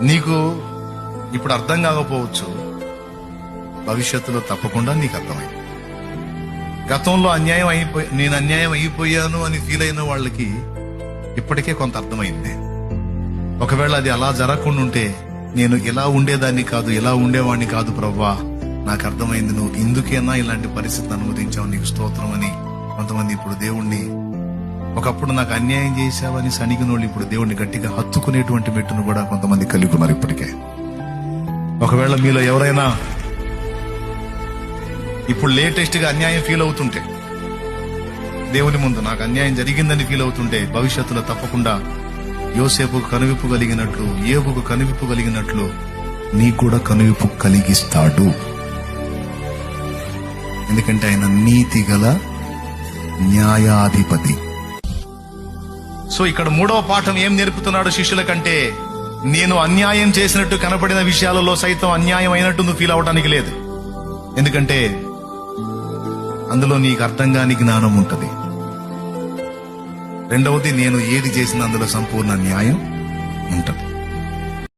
నీకు ఇప్పుడు అర్థం కాకపోవచ్చు, భవిష్యత్తులో తప్పకుండా నీకు అర్థమైంది. గతంలో నేను అన్యాయం అయిపోయాను అని ఫీల్ అయిన వాళ్ళకి ఇప్పటికే కొంత అర్థమైంది. ఒకవేళ అది అలా జరగకుండా ఉంటే, నేను ఇలా ఉండేదాన్ని కాదు, ఇలా ఉండేవాడిని కాదు ప్రభువా, నాకు అర్థమైంది, నువ్వు ఇందుకేనా ఇలాంటి పరిస్థితిని అనుమతించావు, నీకు స్తోత్రం అని కొంతమంది ఇప్పుడు దేవుణ్ణి, ఒకప్పుడు నాకు అన్యాయం చేశావని సనిగినోళ్ళు ఇప్పుడు దేవుణ్ణి గట్టిగా హత్తుకునేటువంటి మెట్టును కూడా కొంతమంది కలిగి ఉన్నారు ఇప్పటికే. ఒకవేళ మీలో ఎవరైనా ఇప్పుడు లేటెస్ట్ గా అన్యాయం ఫీల్ అవుతుంటే, దేవుని ముందు నాకు అన్యాయం జరిగిందని ఫీల్ అవుతుంటే, భవిష్యత్తులో తప్పకుండా యోసేపుకు కనువిప్పు కలిగినట్లు, యోబుకు కనువిప్పు కలిగినట్లు నీకు కూడా కనువిప్పు కలిగిస్తాడు. ఎందుకంటే ఆయన నీతి గల న్యాయాధిపతి. సో ఇక్కడ మూడవ పాఠం ఏం నేర్పుతున్నాడు శిష్యుల కంటే, నేను అన్యాయం చేసినట్టు కనపడిన విషయాలలో సైతం అన్యాయం అయినట్టు నువ్వు ఫీల్ అవడానికి లేదు. ఎందుకంటే అందులో నీకు అర్థం కాని జ్ఞానం ఉంటది. రెండవది, నేను ఏది చేసిన అందులో సంపూర్ణ న్యాయం ఉంటది.